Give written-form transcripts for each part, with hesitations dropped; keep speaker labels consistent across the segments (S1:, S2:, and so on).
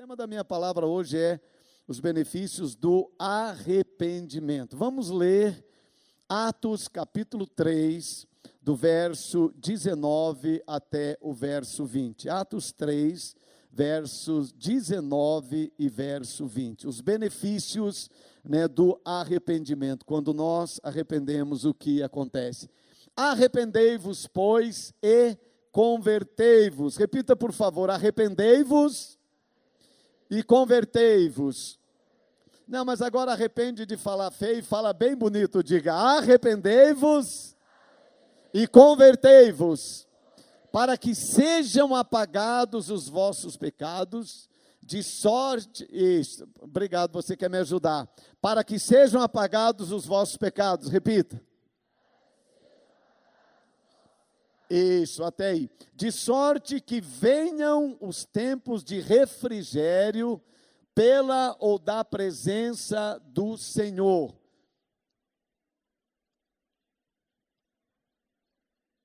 S1: tema da minha palavra hoje é os benefícios do arrependimento. Vamos ler Atos capítulo 3, do verso 19 até o verso 20. Atos 3, versos 19 e verso 20. Os benefícios, do arrependimento. Quando nós arrependemos, o que acontece? Arrependei-vos, pois, e convertei-vos. Repita, por favor, arrependei-vos e convertei-vos. Não, mas agora arrepende de falar feio e fala bem bonito. Diga, arrependei-vos e convertei-vos, para que sejam apagados os vossos pecados, de sorte... Isso, obrigado, você quer me ajudar. Para que sejam apagados os vossos pecados, repita. Isso, até aí. De sorte que venham os tempos de refrigério pela ou da presença do Senhor.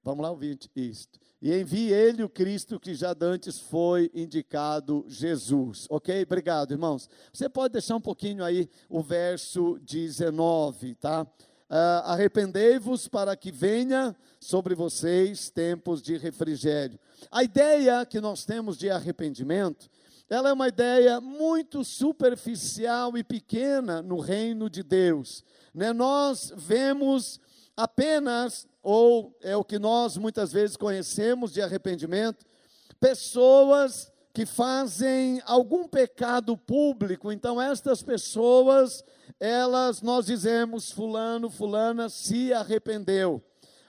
S1: Vamos lá, ouvinte, isto. E envie ele o Cristo que já dantes foi indicado Jesus. Ok? Obrigado, irmãos. Você pode deixar um pouquinho aí o verso 19, tá? Arrependei-vos para que venha sobre vocês tempos de refrigério. A ideia que nós temos de arrependimento, ela é uma ideia muito superficial e pequena no reino de Deus. Nós vemos apenas, ou é o que nós muitas vezes conhecemos de arrependimento, pessoas que fazem algum pecado público. Então estas pessoas, nós dizemos, fulano, fulana se arrependeu.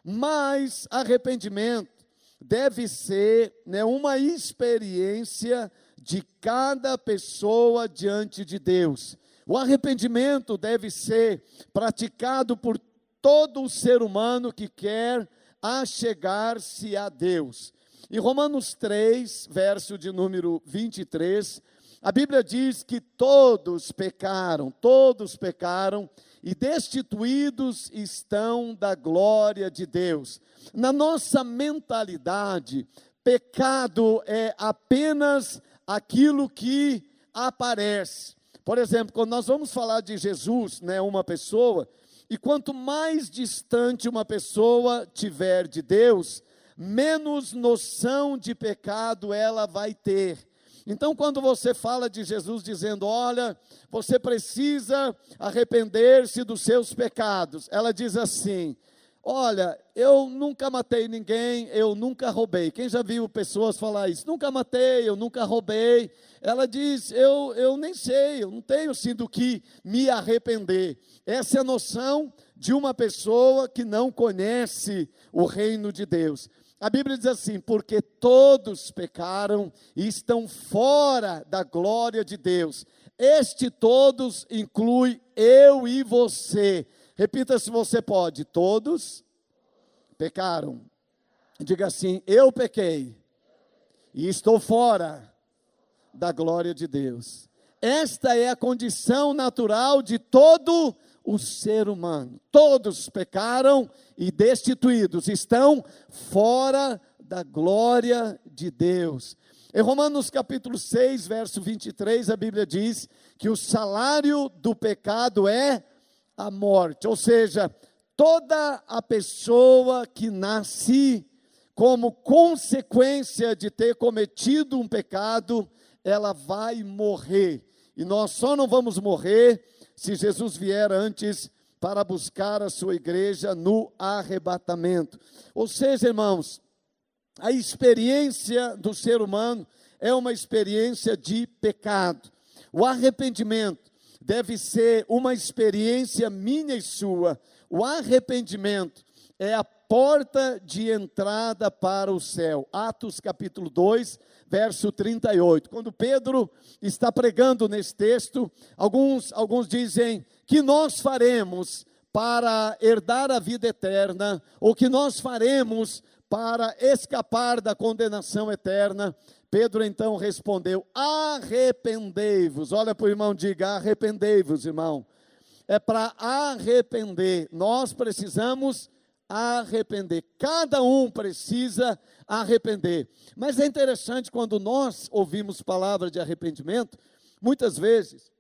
S1: Mas arrependimento deve ser uma experiência de cada pessoa diante de Deus. O arrependimento deve ser praticado por todo o ser humano que quer achegar-se a Deus. Em Romanos 3, verso de número 23, a Bíblia diz que todos pecaram e destituídos estão da glória de Deus. Na nossa mentalidade, pecado é apenas aquilo que aparece. Por exemplo, quando nós vamos falar de Jesus, uma pessoa, e quanto mais distante uma pessoa tiver de Deus, menos noção de pecado ela vai ter. Então, quando você fala de Jesus dizendo, olha, você precisa arrepender-se dos seus pecados, ela diz assim, olha, eu nunca matei ninguém, eu nunca roubei. Quem já viu pessoas falar isso? Nunca matei, eu nunca roubei. Ela diz, eu nem sei, eu não tenho assim do que me arrepender. Essa é a noção de uma pessoa que não conhece o reino de Deus. A Bíblia diz assim, porque todos pecaram e estão fora da glória de Deus. Este todos inclui eu e você. Repita se você pode, todos pecaram. Diga assim, eu pequei e estou fora da glória de Deus. Esta é a condição natural de todo o ser humano. Todos pecaram e destituídos, estão fora da glória de Deus. Em Romanos capítulo 6, verso 23, a Bíblia diz que o salário do pecado é a morte, ou seja, toda a pessoa que nasce como consequência de ter cometido um pecado, ela vai morrer. E nós só não vamos morrer se Jesus vier antes para buscar a sua igreja no arrebatamento. Ou seja, irmãos, a experiência do ser humano é uma experiência de pecado. O arrependimento deve ser uma experiência minha e sua. O arrependimento é a porta de entrada para o céu. Atos capítulo 2, verso 38. Quando Pedro está pregando nesse texto, alguns dizem, que nós faremos para herdar a vida eterna, ou que nós faremos para escapar da condenação eterna? Pedro então respondeu, arrependei-vos. Olha para o irmão, diga, arrependei-vos, irmão. É para arrepender, nós precisamos arrepender. Cada um precisa arrepender. Mas é interessante quando nós ouvimos palavra de arrependimento, muitas vezes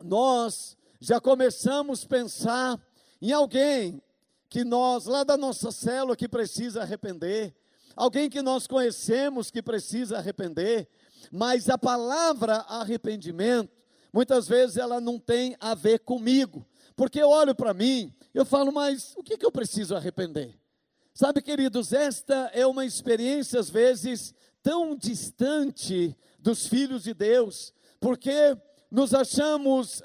S1: nós já começamos a pensar em alguém que nós, lá da nossa célula, que precisa arrepender, alguém que nós conhecemos que precisa arrepender, mas a palavra arrependimento, muitas vezes ela não tem a ver comigo, porque eu olho para mim, eu falo, mas o que eu preciso arrepender? Sabe, queridos, esta é uma experiência às vezes tão distante dos filhos de Deus, porque nos achamos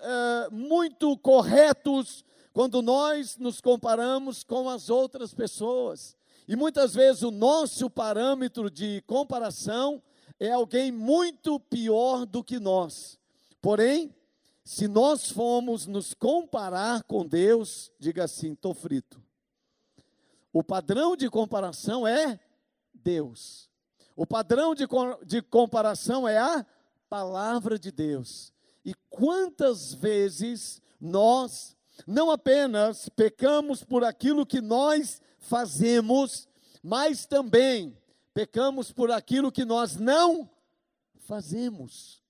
S1: muito corretos quando nós nos comparamos com as outras pessoas. E muitas vezes o nosso parâmetro de comparação é alguém muito pior do que nós. Porém, se nós formos nos comparar com Deus, diga assim, estou frito. O padrão de comparação é Deus. O padrão de comparação é a palavra de Deus. E quantas vezes nós não apenas pecamos por aquilo que nós fazemos, mas também pecamos por aquilo que nós não fazemos.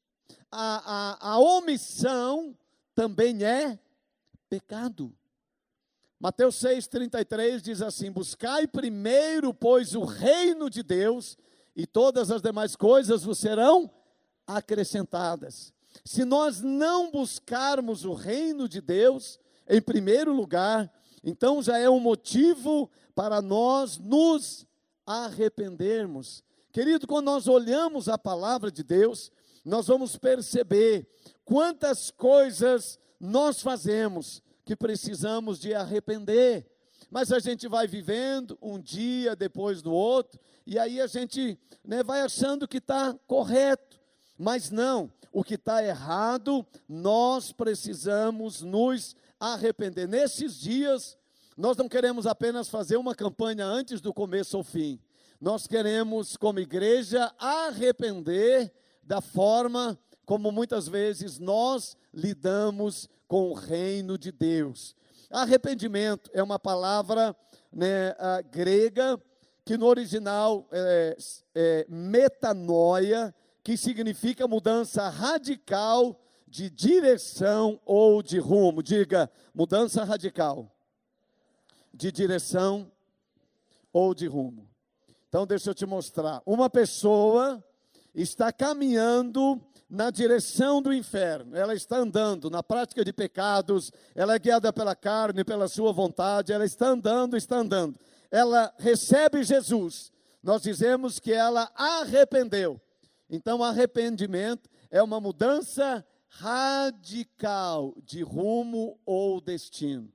S1: A omissão também é pecado. Mateus 6,33 diz assim: buscai primeiro, pois, o reino de Deus, e todas as demais coisas vos serão acrescentadas. Se nós não buscarmos o reino de Deus, em primeiro lugar, então já é um motivo para nós nos arrependermos. Querido, quando nós olhamos a palavra de Deus, nós vamos perceber quantas coisas nós fazemos que precisamos de arrepender. Mas a gente vai vivendo um dia depois do outro, e aí a gente vai achando que está correto. Mas não, o que está errado, nós precisamos nos arrepender. Nesses dias, nós não queremos apenas fazer uma campanha antes do começo ao fim. Nós queremos, como igreja, arrepender da forma como muitas vezes nós lidamos com o reino de Deus. Arrependimento é uma palavra grega, que no original é metanoia, que significa mudança radical de direção ou de rumo. Diga, mudança radical de direção ou de rumo. Então deixa eu te mostrar. Uma pessoa está caminhando na direção do inferno, ela está andando na prática de pecados, ela é guiada pela carne, pela sua vontade, ela está andando, ela recebe Jesus, nós dizemos que ela arrependeu. Então arrependimento é uma mudança radical de rumo ou destino.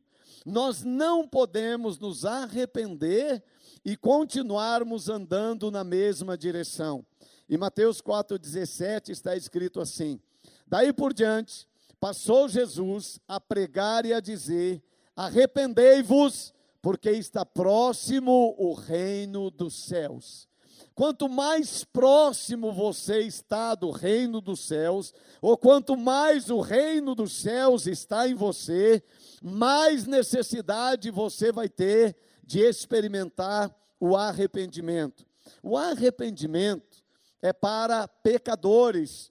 S1: Nós não podemos nos arrepender e continuarmos andando na mesma direção. Em Mateus 4,17 está escrito assim: daí por diante, passou Jesus a pregar e a dizer: arrependei-vos, porque está próximo o reino dos céus. Quanto mais próximo você está do reino dos céus, ou quanto mais o reino dos céus está em você, mais necessidade você vai ter de experimentar o arrependimento. O arrependimento é para pecadores,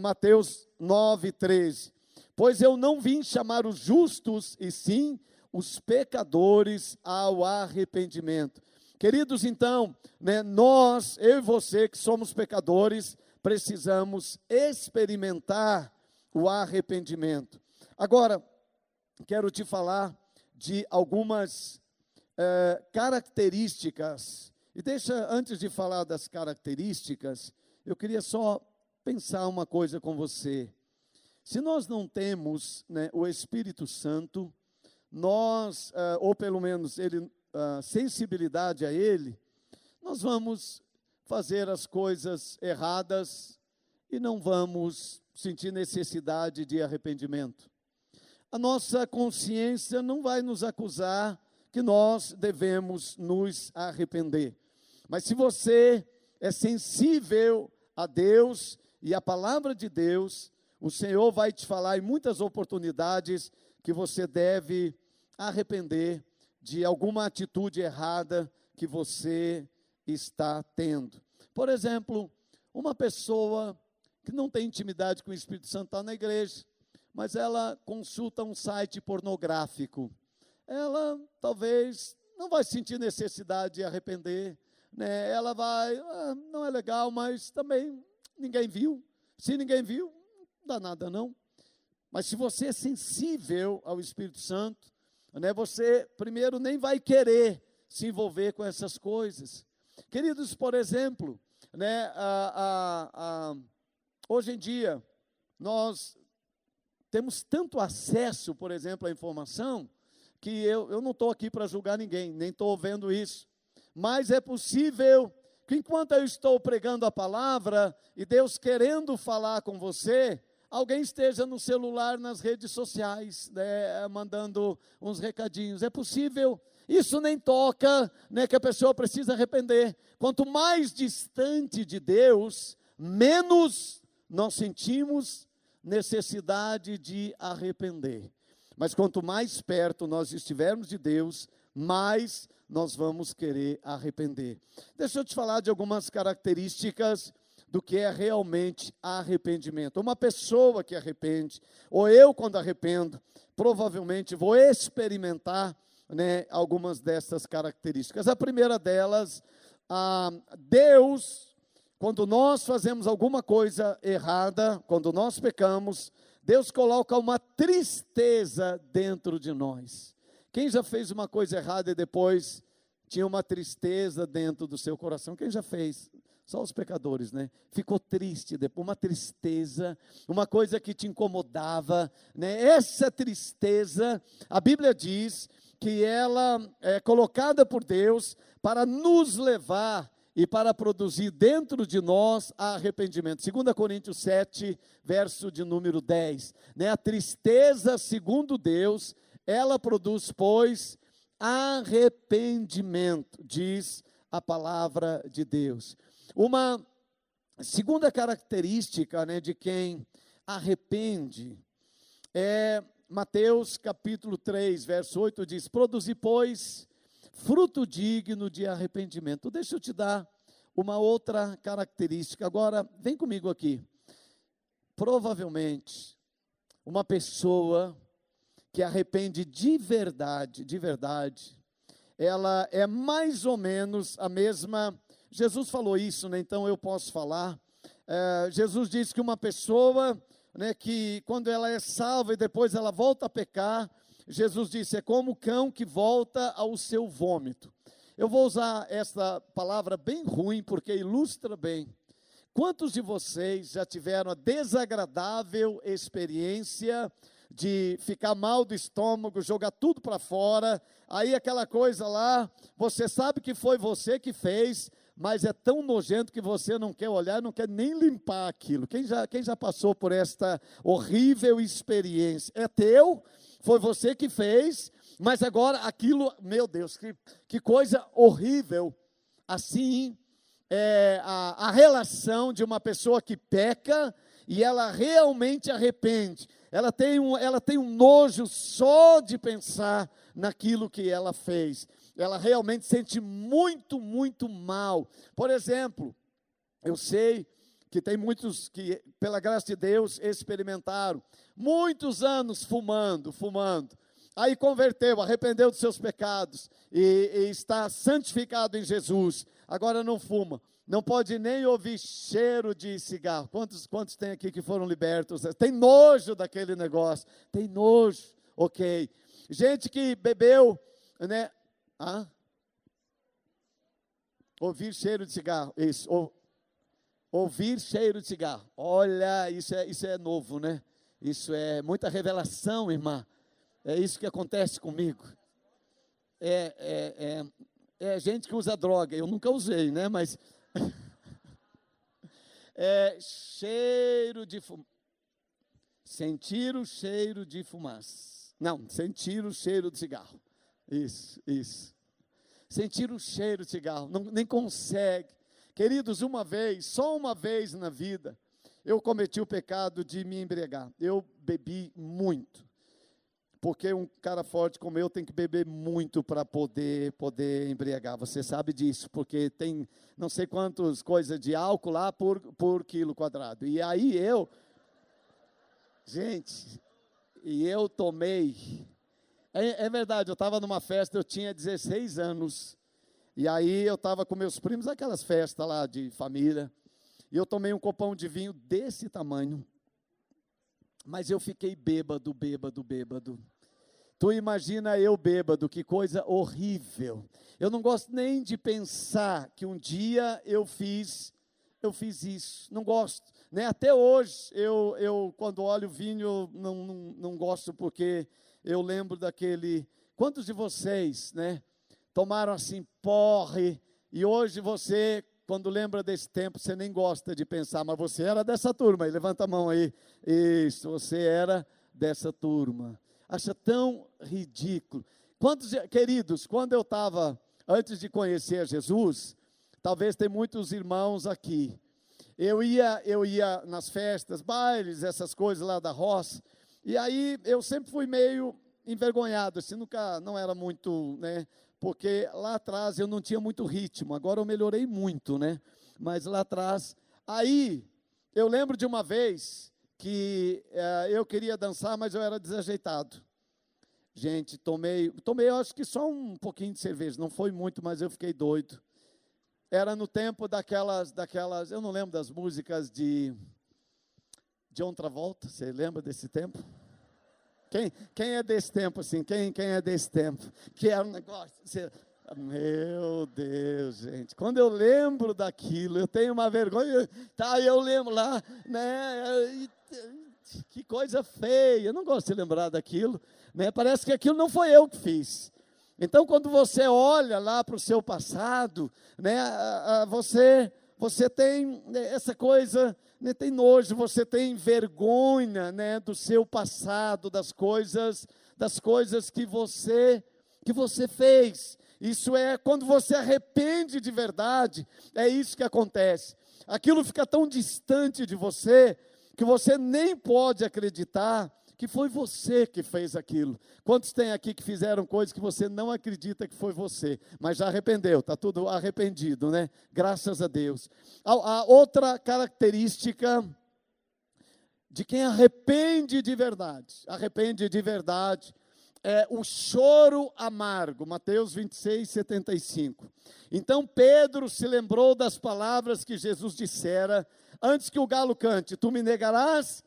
S1: Mateus 9,13. Pois eu não vim chamar os justos, e sim os pecadores ao arrependimento. Queridos, então, nós, eu e você que somos pecadores, precisamos experimentar o arrependimento. Agora, quero te falar de algumas características. E antes de falar das características, eu queria só pensar uma coisa com você. Se nós não temos o Espírito Santo, nós, ou pelo menos sensibilidade a Ele, nós vamos fazer as coisas erradas e não vamos sentir necessidade de arrependimento. A nossa consciência não vai nos acusar que nós devemos nos arrepender. Mas se você é sensível a Deus e a palavra de Deus, o Senhor vai te falar em muitas oportunidades que você deve arrepender de alguma atitude errada que você está tendo. Por exemplo, uma pessoa que não tem intimidade com o Espírito Santo está na igreja, mas ela consulta um site pornográfico. Ela talvez não vai sentir necessidade de arrepender, né? Ela vai, não é legal, mas também ninguém viu. Se ninguém viu, não dá nada não. Mas se você é sensível ao Espírito Santo, né, você primeiro nem vai querer se envolver com essas coisas. Queridos, por exemplo, né, hoje em dia, nós temos tanto acesso, por exemplo, à informação, que eu não estou aqui para julgar ninguém, nem estou vendo isso. Mas é possível que enquanto eu estou pregando a palavra, e Deus querendo falar com você, alguém esteja no celular, nas redes sociais, né, mandando uns recadinhos. É possível, isso nem toca, né, que a pessoa precisa arrepender. Quanto mais distante de Deus, menos nós sentimos necessidade de arrepender. Mas quanto mais perto nós estivermos de Deus, mais nós vamos querer arrepender. Deixa eu te falar de algumas características do que é realmente arrependimento. Uma pessoa que arrepende, ou eu quando arrependo, provavelmente vou experimentar, né, algumas dessas características. A primeira delas, Deus, quando nós fazemos alguma coisa errada, quando nós pecamos, Deus coloca uma tristeza dentro de nós. Quem já fez uma coisa errada e depois tinha uma tristeza dentro do seu coração? Quem já fez? Só os pecadores, né? Ficou triste, depois uma tristeza, uma coisa que te incomodava, né? Essa tristeza, a Bíblia diz que ela é colocada por Deus para nos levar e para produzir dentro de nós arrependimento. 2 Coríntios 7, verso de número 10. Né? A tristeza, segundo Deus, ela produz, pois, arrependimento, diz a palavra de Deus. Uma segunda característica, né, de quem arrepende é Mateus capítulo 3, verso 8, diz: produzi, pois, fruto digno de arrependimento. Deixa eu te dar uma outra característica. Agora, vem comigo aqui. Provavelmente, uma pessoa que arrepende de verdade, ela é mais ou menos a mesma. Jesus falou isso, né? Então eu posso falar. Jesus disse que uma pessoa, né, que quando ela é salva e depois ela volta a pecar, Jesus disse, é como o cão que volta ao seu vômito. Eu vou usar essa palavra bem ruim, porque ilustra bem. Quantos de vocês já tiveram a desagradável experiência de ficar mal do estômago, jogar tudo para fora, aí aquela coisa lá, você sabe que foi você que fez, mas é tão nojento que você não quer olhar, não quer nem limpar aquilo. Quem já passou por esta horrível experiência? É teu, foi você que fez, mas agora aquilo, meu Deus, que coisa horrível. Assim é a relação de uma pessoa que peca e ela realmente arrepende. Ela tem um nojo só de pensar naquilo que ela fez. Ela realmente sente muito, muito mal. Por exemplo, eu sei que tem muitos que, pela graça de Deus, experimentaram muitos anos fumando. Aí converteu, arrependeu dos seus pecados e está santificado em Jesus. Agora não fuma. Não pode nem ouvir cheiro de cigarro. Quantos tem aqui que foram libertos? Tem nojo daquele negócio. Tem nojo, ok. Gente que bebeu, né? Ouvir cheiro de cigarro. Isso. Ouvir cheiro de cigarro. Olha, isso é novo, né? Isso é muita revelação, irmã. É isso que acontece comigo. É gente que usa droga. Eu nunca usei, né? Mas cheiro de fumaça. Sentir o cheiro de fumaça. Não, sentir o cheiro de cigarro. Isso. Sentir o cheiro de cigarro. Nem consegue. Queridos, só uma vez na vida, eu cometi o pecado de me embriagar. Eu bebi muito. porque um cara forte como eu tem que beber muito para poder embriagar. Você sabe disso, porque tem não sei quantas coisas de álcool lá por quilo quadrado. E aí gente, eu tomei. É verdade, eu estava numa festa, eu tinha 16 anos. E aí eu estava com meus primos, aquelas festas lá de família. E eu tomei um copão de vinho desse tamanho. Mas eu fiquei bêbado. Tu imagina eu bêbado, que coisa horrível. Eu não gosto nem de pensar que um dia eu fiz isso. Não gosto, né? Até hoje, eu quando olho o vinho, eu não gosto, porque eu lembro daquele... Quantos de vocês, né, tomaram assim porre, e hoje você... Quando lembra desse tempo, você nem gosta de pensar, mas você era dessa turma, aí levanta a mão aí. Isso, você era dessa turma. Acha tão ridículo. Queridos, quando eu estava, antes de conhecer Jesus, talvez tem muitos irmãos aqui, eu ia nas festas, bailes, essas coisas lá da roça, e aí eu sempre fui meio envergonhado, assim, não era muito, né, porque lá atrás eu não tinha muito ritmo, agora eu melhorei muito, né, mas lá atrás, aí eu lembro de uma vez que eu queria dançar, mas eu era desajeitado. Gente, tomei, eu acho que só um pouquinho de cerveja, não foi muito, mas eu fiquei doido. Era no tempo daquelas, eu não lembro das músicas de John Travolta, você lembra desse tempo? Quem é desse tempo, assim? Quem é desse tempo? Que era um negócio... Meu Deus, gente. Quando eu lembro daquilo, eu tenho uma vergonha. Tá, eu lembro lá, né? Que coisa feia. Eu não gosto de lembrar daquilo, né? Parece que aquilo não foi eu que fiz. Então, quando você olha lá para o seu passado, né? Você tem essa coisa... Né, tem nojo, você tem vergonha, né, do seu passado, das coisas que você fez. Isso é quando você arrepende de verdade, é isso que acontece. Aquilo fica tão distante de você que você nem pode acreditar que foi você que fez aquilo. Quantos tem aqui que fizeram coisas que você não acredita que foi você, mas já arrependeu, está tudo arrependido, né? Graças a Deus. A outra característica de quem arrepende de verdade, é o choro amargo, Mateus 26, 75. Então Pedro se lembrou das palavras que Jesus dissera, antes que o galo cante, tu me negarás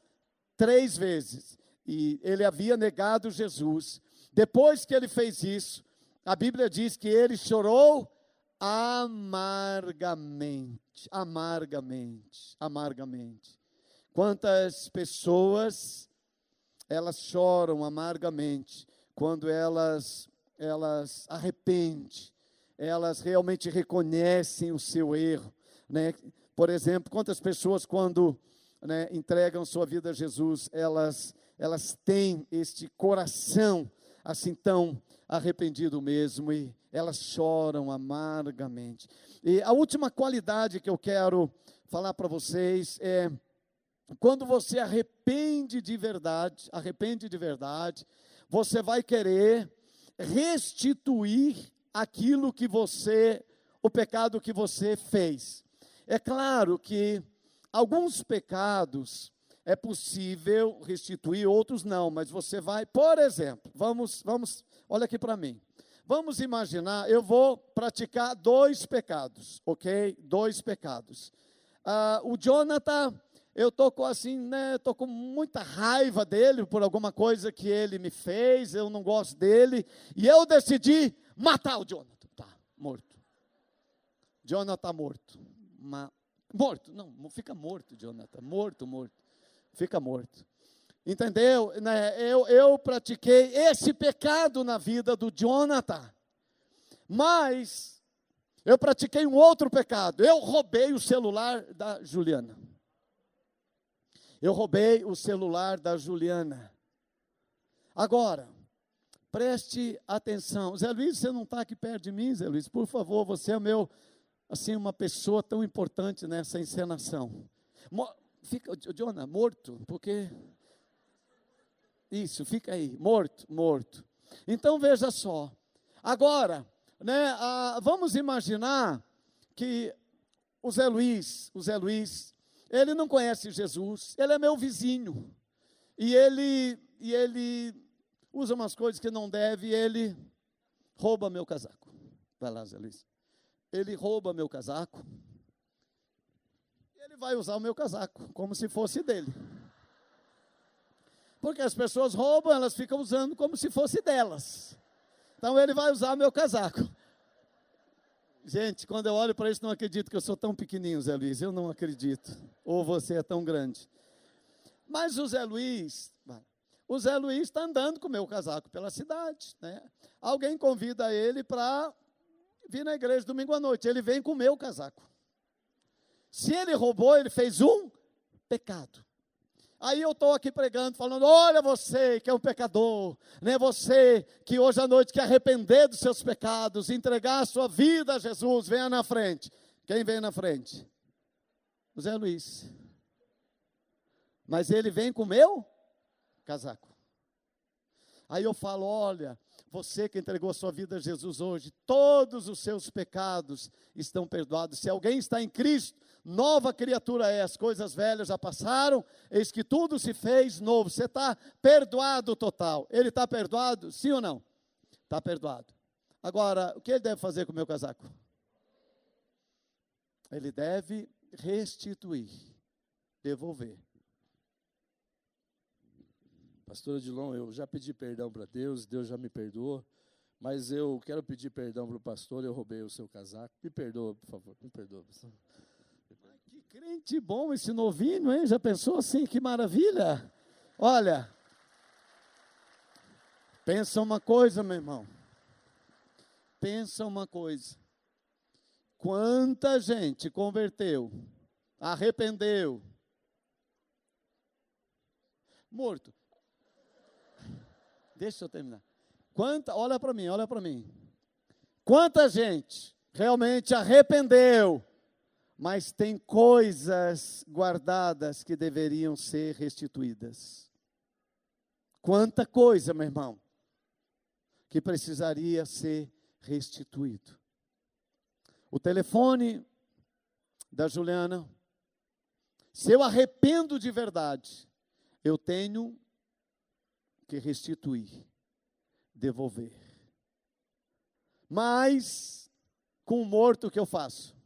S1: 3 vezes. E ele havia negado Jesus. Depois que ele fez isso, a Bíblia diz que ele chorou amargamente. Quantas pessoas, elas choram amargamente quando elas arrependem, elas realmente reconhecem o seu erro, né? Por exemplo, quantas pessoas quando, né, entregam sua vida a Jesus, elas têm este coração assim tão arrependido mesmo, e elas choram amargamente. E a última qualidade que eu quero falar para vocês é, quando você arrepende de verdade, você vai querer restituir o pecado que você fez. É claro que alguns pecados é possível restituir, outros não, mas você vai, por exemplo, vamos, olha aqui para mim. Vamos imaginar, eu vou praticar 2 pecados, ok? 2 pecados. O Jonathan, eu estou assim, né, estou com muita raiva dele por alguma coisa que ele me fez, eu não gosto dele, e eu decidi matar o Jonathan. Tá, morto. Jonathan morto. Morto, não fica morto, Jonathan, morto. Fica morto. Entendeu? Né? Eu pratiquei esse pecado na vida do Jonathan. Mas eu pratiquei um outro pecado. Eu roubei o celular da Juliana. Agora, preste atenção. Zé Luiz, você não está aqui perto de mim, Zé Luiz? Por favor, você é uma pessoa tão importante nessa encenação. Fica, Jonah, morto, porque Isso, fica aí, morto, morto. Então veja só, agora, né, vamos imaginar que o Zé Luiz, ele não conhece Jesus, ele é meu vizinho, e ele usa umas coisas que não deve, e ele rouba meu casaco. Vai lá, Zé Luiz. Ele rouba meu casaco, e ele vai usar o meu casaco, como se fosse dele. Porque as pessoas roubam, elas ficam usando como se fosse delas. Então ele vai usar o meu casaco. Gente, quando eu olho para isso, não acredito que eu sou tão pequenininho, Zé Luiz. Eu não acredito. Ou você é tão grande. Mas o Zé Luiz está andando com o meu casaco pela cidade, né? Alguém convida ele para vir na igreja domingo à noite. Ele vem com o meu casaco. Se ele roubou, ele fez um pecado. Aí eu estou aqui pregando, falando, olha você que é um pecador, né? Você que hoje à noite quer arrepender dos seus pecados, entregar a sua vida a Jesus, venha na frente. Quem vem na frente? O Zé Luiz. Mas ele vem com o meu casaco. Aí eu falo, olha, você que entregou a sua vida a Jesus hoje, todos os seus pecados estão perdoados. Se alguém está em Cristo, nova criatura é, as coisas velhas já passaram, eis que tudo se fez novo. Você está perdoado total. Ele está perdoado? Sim ou não? Está perdoado. Agora, o que ele deve fazer com o meu casaco? Ele deve restituir, devolver.
S2: Pastor Odilon, eu já pedi perdão para Deus, Deus já me perdoou, mas eu quero pedir perdão para o pastor, eu roubei o seu casaco. Me perdoa, por favor, me perdoa.
S1: Que crente bom esse novinho, hein? Já pensou assim, que maravilha? Olha, pensa uma coisa, meu irmão. Pensa uma coisa. Quanta gente converteu, arrependeu, morto. Deixa eu terminar. Olha para mim. Quanta gente realmente arrependeu, mas tem coisas guardadas que deveriam ser restituídas. Quanta coisa, meu irmão, que precisaria ser restituído. O telefone da Juliana, se eu arrependo de verdade, eu tenho que restituir, devolver. Mas, com o morto, o que eu faço?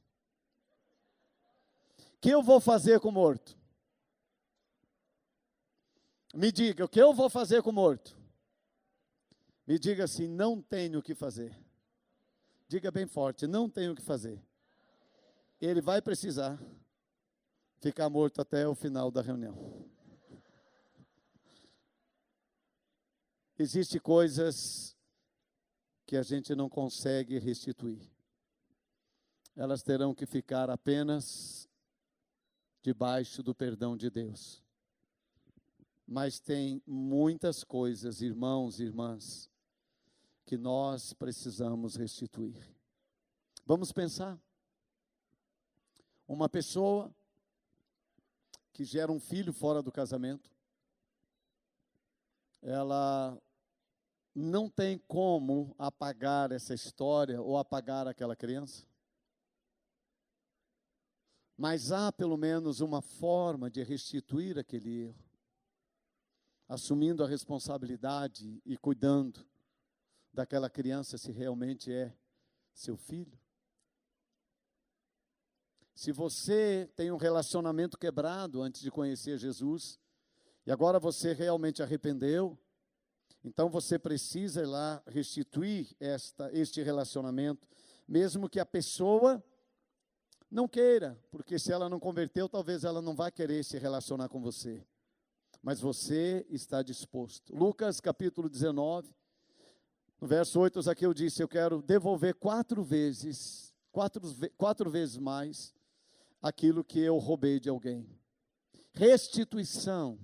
S1: O que eu vou fazer com o morto? Me diga, o que eu vou fazer com o morto? Me diga assim, não tenho o que fazer. Diga bem forte, não tenho o que fazer. Ele vai precisar ficar morto até o final da reunião. Existem coisas que a gente não consegue restituir. Elas terão que ficar apenas debaixo do perdão de Deus. Mas tem muitas coisas, irmãos e irmãs, que nós precisamos restituir. Vamos pensar. Uma pessoa que gera um filho fora do casamento, ela não tem como apagar essa história ou apagar aquela criança. Mas há pelo menos uma forma de restituir aquele erro, assumindo a responsabilidade e cuidando daquela criança se realmente é seu filho. Se você tem um relacionamento quebrado antes de conhecer Jesus, e agora você realmente arrependeu, então você precisa ir lá restituir este relacionamento, mesmo que a pessoa não queira, porque se ela não converteu, talvez ela não vá querer se relacionar com você. Mas você está disposto. Lucas capítulo 19, no verso 8, aqui eu disse, eu quero devolver 4 vezes mais aquilo que eu roubei de alguém. Restituição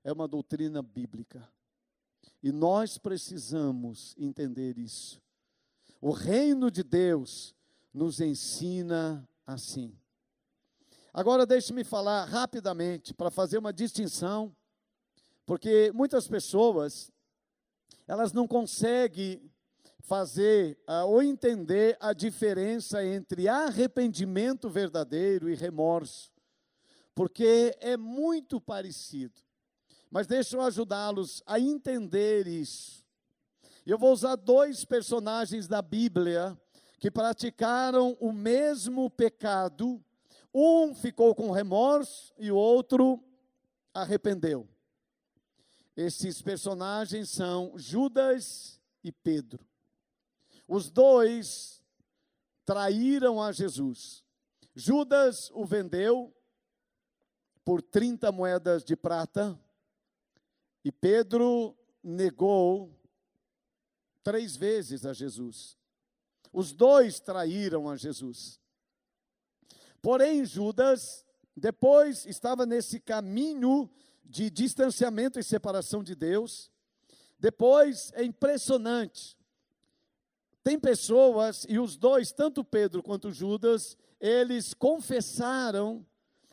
S1: é uma doutrina bíblica. E nós precisamos entender isso. O reino de Deus nos ensina assim. Agora deixe-me falar rapidamente, para fazer uma distinção, Porque muitas pessoas, elas não conseguem fazer ou entender a diferença entre arrependimento verdadeiro e remorso, porque é muito parecido. Mas deixa eu ajudá-los a entender isso. Eu vou usar 2 personagens da Bíblia que praticaram o mesmo pecado. Um ficou com remorso e o outro arrependeu. Esses personagens são Judas e Pedro. Os 2 traíram a Jesus. Judas o vendeu por 30 moedas de prata e Pedro negou 3 vezes a Jesus. Os 2 traíram a Jesus. Porém, Judas, depois estava nesse caminho de distanciamento e separação de Deus. Depois, é impressionante. Tem pessoas, e os 2, tanto Pedro quanto Judas, eles confessaram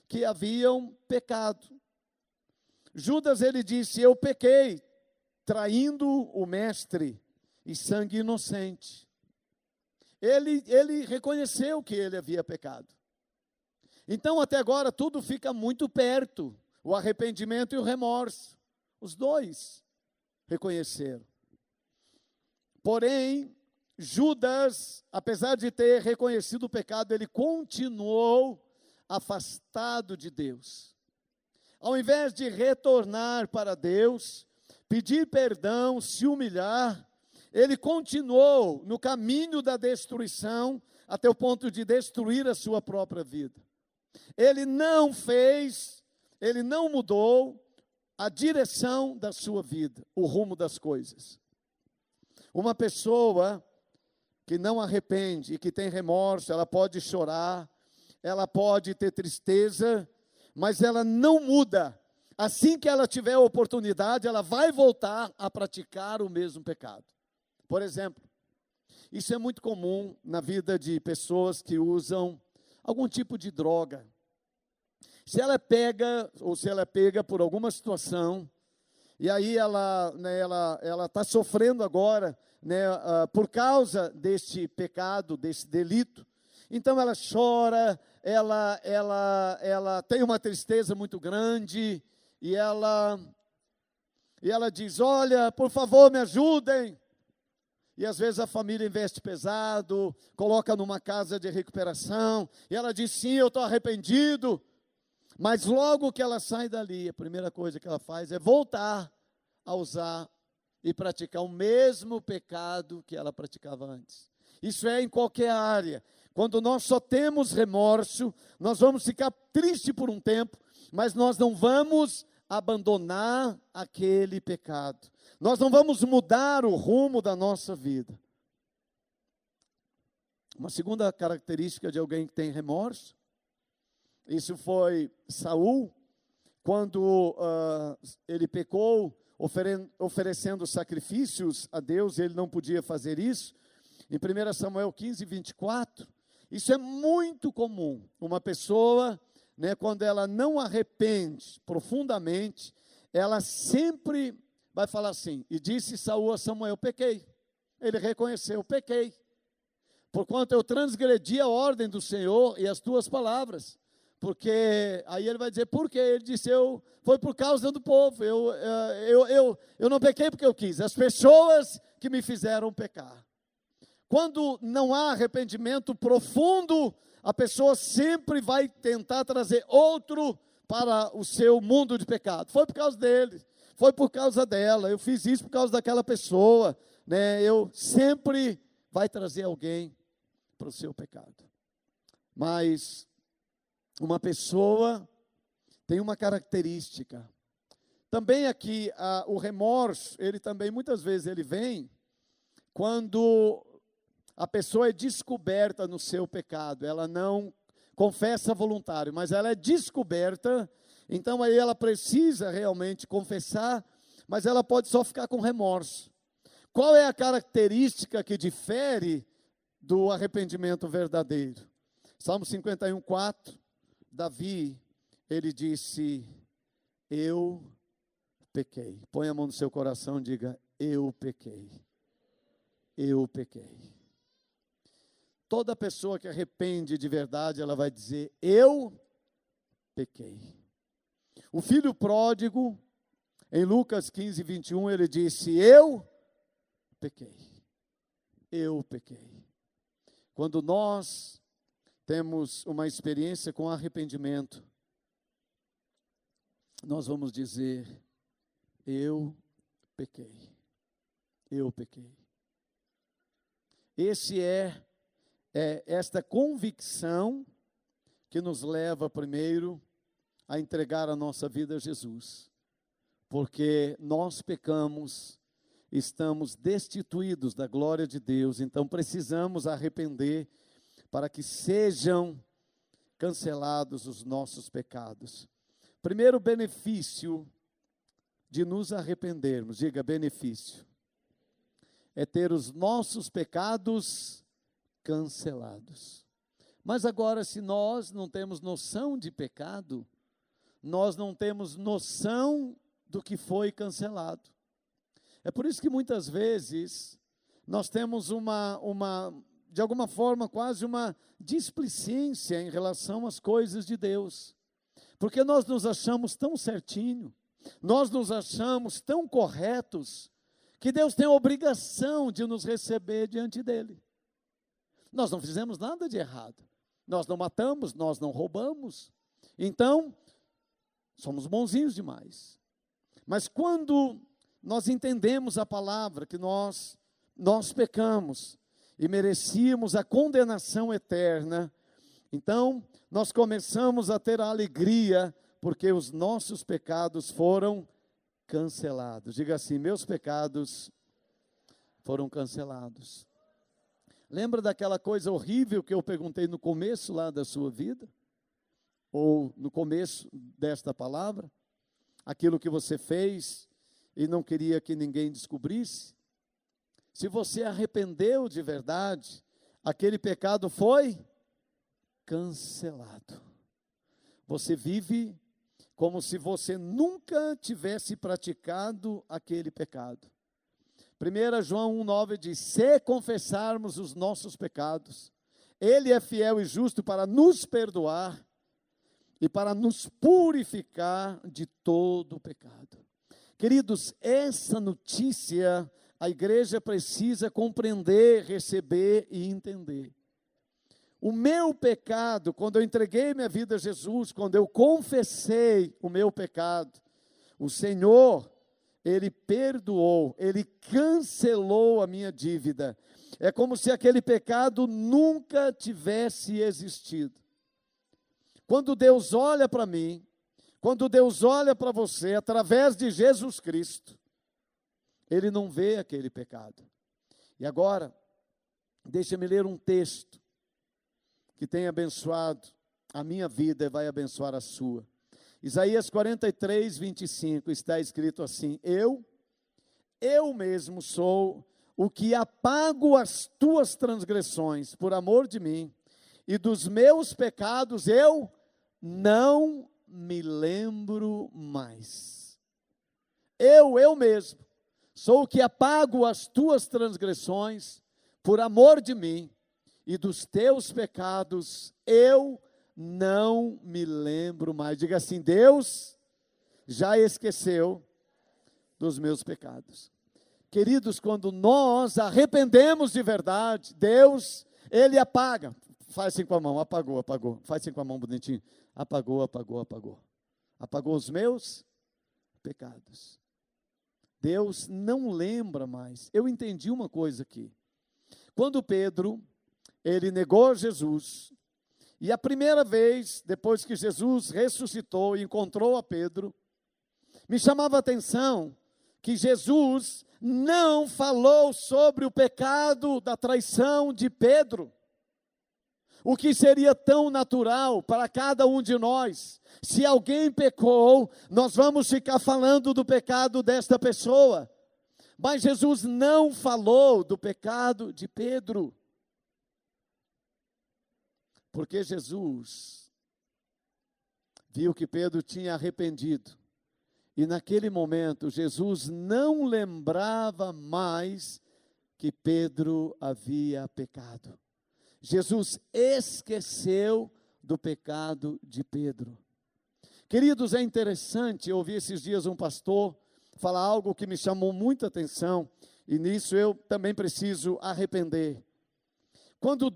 S1: que haviam pecado. Judas, ele disse, eu pequei, traindo o mestre, e sangue inocente. Ele reconheceu que ele havia pecado. Então, até agora, tudo fica muito perto, o arrependimento e o remorso. Os 2 reconheceram. Porém, Judas, apesar de ter reconhecido o pecado, ele continuou afastado de Deus. Ao invés de retornar para Deus, pedir perdão, se humilhar, ele continuou no caminho da destruição, até o ponto de destruir a sua própria vida. Ele não mudou a direção da sua vida, o rumo das coisas. Uma pessoa que não arrepende e que tem remorso, ela pode chorar, ela pode ter tristeza, mas ela não muda. Assim que ela tiver a oportunidade, ela vai voltar a praticar o mesmo pecado. Por exemplo, isso é muito comum na vida de pessoas que usam algum tipo de droga. Se ela é pega por alguma situação, e aí ela está sofrendo agora, por causa deste pecado, desse delito, então ela chora, ela tem uma tristeza muito grande, e ela diz, olha, por favor, me ajudem. E às vezes a família investe pesado, coloca numa casa de recuperação, e ela diz, sim, eu estou arrependido. Mas logo que ela sai dali, a primeira coisa que ela faz é voltar a usar e praticar o mesmo pecado que ela praticava antes. Isso é em qualquer área. Quando nós só temos remorso, nós vamos ficar tristes por um tempo, mas nós não vamos abandonar aquele pecado. Nós não vamos mudar o rumo da nossa vida. Uma segunda característica de alguém que tem remorso, isso foi Saul, quando ele pecou, oferecendo sacrifícios a Deus, ele não podia fazer isso. Em 1 Samuel 15, 24, isso é muito comum. Uma pessoa, quando ela não arrepende profundamente, ela sempre vai falar assim, e disse Saul a Samuel, pequei. Ele reconheceu, pequei, porquanto eu transgredi a ordem do Senhor e as tuas palavras. Porque aí ele vai dizer, por quê? Ele disse, foi por causa do povo, eu não pequei porque eu quis, as pessoas que me fizeram pecar. Quando não há arrependimento profundo, a pessoa sempre vai tentar trazer outro para o seu mundo de pecado. Foi por causa dele, foi por causa dela, eu fiz isso por causa daquela pessoa, eu sempre vai trazer alguém para o seu pecado. Mas uma pessoa tem uma característica. Também aqui, o remorso, ele também, muitas vezes, ele vem quando a pessoa é descoberta no seu pecado. Ela não confessa voluntário, mas ela é descoberta, então aí ela precisa realmente confessar, mas ela pode só ficar com remorso. Qual é a característica que difere do arrependimento verdadeiro? Salmo 51, 4. Davi, ele disse, eu pequei. Põe a mão no seu coração e diga: eu pequei. Eu pequei. Toda pessoa que arrepende de verdade, ela vai dizer: eu pequei. O filho pródigo, em Lucas 15, 21, ele disse: eu pequei. Eu pequei. Quando nós temos uma experiência com arrependimento, nós vamos dizer: eu pequei. Eu pequei. Esta convicção que nos leva primeiro a entregar a nossa vida a Jesus. Porque nós pecamos, estamos destituídos da glória de Deus, então precisamos arrepender para que sejam cancelados os nossos pecados. Primeiro benefício de nos arrependermos, diga benefício, é ter os nossos pecados cancelados. Mas agora, se nós não temos noção de pecado, nós não temos noção do que foi cancelado. É por isso que muitas vezes nós temos de alguma forma, quase uma displicência em relação às coisas de Deus. Porque nós nos achamos tão certinho, nós nos achamos tão corretos, que Deus tem a obrigação de nos receber diante dEle. Nós não fizemos nada de errado. Nós não matamos, nós não roubamos. Então, somos bonzinhos demais. Mas quando nós entendemos a palavra, que nós pecamos e merecíamos a condenação eterna, então nós começamos a ter a alegria, porque os nossos pecados foram cancelados. Diga assim: meus pecados foram cancelados. Lembra daquela coisa horrível que eu perguntei no começo lá da sua vida? Ou no começo desta palavra? Aquilo que você fez e não queria que ninguém descobrisse? Se você arrependeu de verdade, aquele pecado foi cancelado. Você vive como se você nunca tivesse praticado aquele pecado. 1 João 1,9 diz: se confessarmos os nossos pecados, Ele é fiel e justo para nos perdoar e para nos purificar de todo o pecado. Queridos, essa notícia a igreja precisa compreender, receber e entender. O meu pecado, quando eu entreguei minha vida a Jesus, quando eu confessei o meu pecado, o Senhor, Ele perdoou, Ele cancelou a minha dívida. É como se aquele pecado nunca tivesse existido. Quando Deus olha para mim, quando Deus olha para você, através de Jesus Cristo, Ele não vê aquele pecado. E agora, deixa-me ler um texto que tem abençoado a minha vida e vai abençoar a sua. Isaías 43, 25, está escrito assim: eu mesmo sou o que apago as tuas transgressões por amor de mim, e dos meus pecados eu não me lembro mais. Eu mesmo sou o que apago as tuas transgressões por amor de mim, e dos teus pecados eu não me lembro mais. Diga assim: Deus já esqueceu dos meus pecados. Queridos, quando nós arrependemos de verdade, Deus, Ele apaga. Faz assim com a mão: apagou. Faz assim com a mão bonitinho: apagou. Apagou os meus pecados. Deus não lembra mais. Eu entendi uma coisa aqui. Quando Pedro, ele negou Jesus, e a primeira vez, depois que Jesus ressuscitou e encontrou a Pedro, me chamava a atenção que Jesus não falou sobre o pecado da traição de Pedro, o que seria tão natural para cada um de nós. Se alguém pecou, nós vamos ficar falando do pecado desta pessoa, mas Jesus não falou do pecado de Pedro, porque Jesus viu que Pedro tinha arrependido, E naquele momento, Jesus não lembrava mais que Pedro havia pecado. Jesus esqueceu do pecado de Pedro. Queridos, é interessante, eu ouvi esses dias um pastor falar algo que me chamou muita atenção, e nisso eu também preciso arrepender. Quando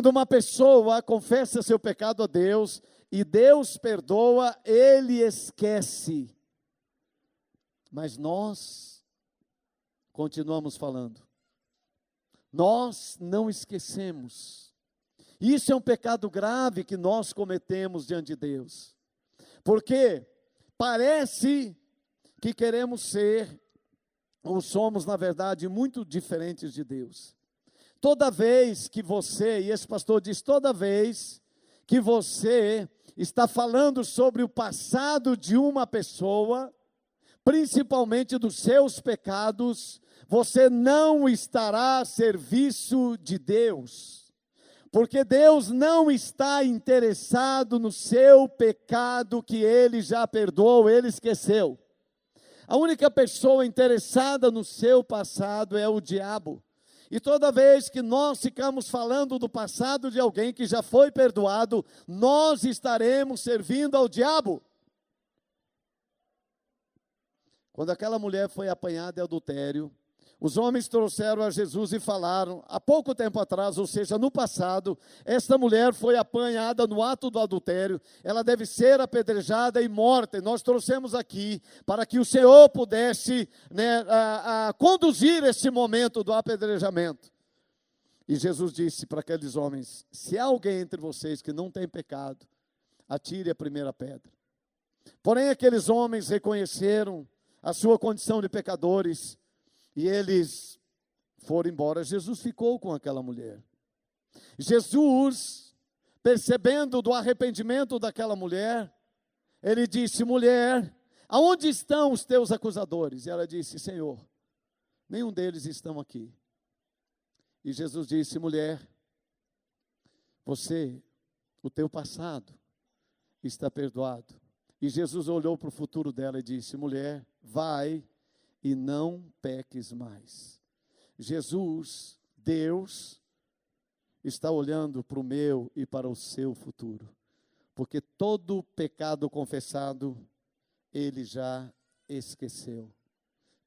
S1: uma pessoa confessa seu pecado a Deus, e Deus perdoa, ele esquece. Mas nós continuamos falando. Nós não esquecemos. Isso é um pecado grave que nós cometemos diante de Deus. Porque parece que queremos ser, ou somos, na verdade, muito diferentes de Deus. Toda vez que você, e esse pastor diz, toda vez que você está falando sobre o passado de uma pessoa, principalmente dos seus pecados, você não estará a serviço de Deus. Porque Deus não está interessado no seu pecado que Ele já perdoou, Ele esqueceu. A única pessoa interessada no seu passado é o diabo. E toda vez que nós ficamos falando do passado de alguém que já foi perdoado, nós estaremos servindo ao diabo. Quando aquela mulher foi apanhada em adultério, os homens trouxeram a Jesus e falaram, há pouco tempo atrás, ou seja, no passado, esta mulher foi apanhada no ato do adultério, ela deve ser apedrejada e morta, e nós trouxemos aqui, para que o Senhor pudesse conduzir esse momento do apedrejamento. E Jesus disse para aqueles homens, se há alguém entre vocês que não tem pecado, atire a primeira pedra. Porém, aqueles homens reconheceram a sua condição de pecadores, e eles foram embora. Jesus ficou com aquela mulher. Jesus, percebendo do arrependimento daquela mulher, ele disse, mulher, aonde estão os teus acusadores? E ela disse, Senhor, nenhum deles estão aqui. E Jesus disse, mulher, o teu passado está perdoado. E Jesus olhou para o futuro dela e disse, mulher, vai e não peques mais. Jesus, Deus, está olhando para o meu e para o seu futuro. Porque todo pecado confessado, Ele já esqueceu.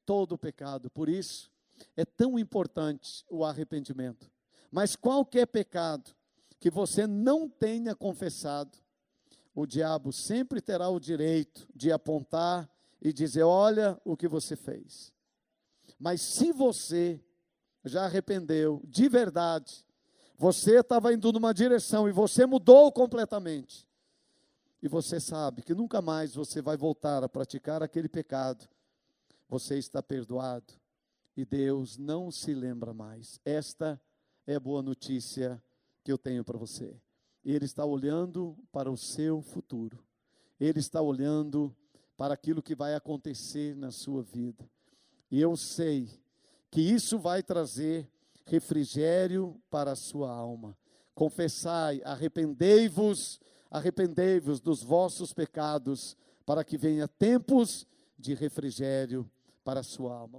S1: Todo pecado. Por isso, é tão importante o arrependimento. Mas qualquer pecado que você não tenha confessado, o diabo sempre terá o direito de apontar e dizer, olha o que você fez. Mas se você já arrependeu, de verdade, você estava indo numa direção e você mudou completamente, e você sabe que nunca mais você vai voltar a praticar aquele pecado, você está perdoado, e Deus não se lembra mais. Esta é a boa notícia que eu tenho para você. Ele está olhando para o seu futuro, Ele está olhando para aquilo que vai acontecer na sua vida. E eu sei que isso vai trazer refrigério para a sua alma. Confessai, arrependei-vos dos vossos pecados, para que venha tempos de refrigério para a sua alma.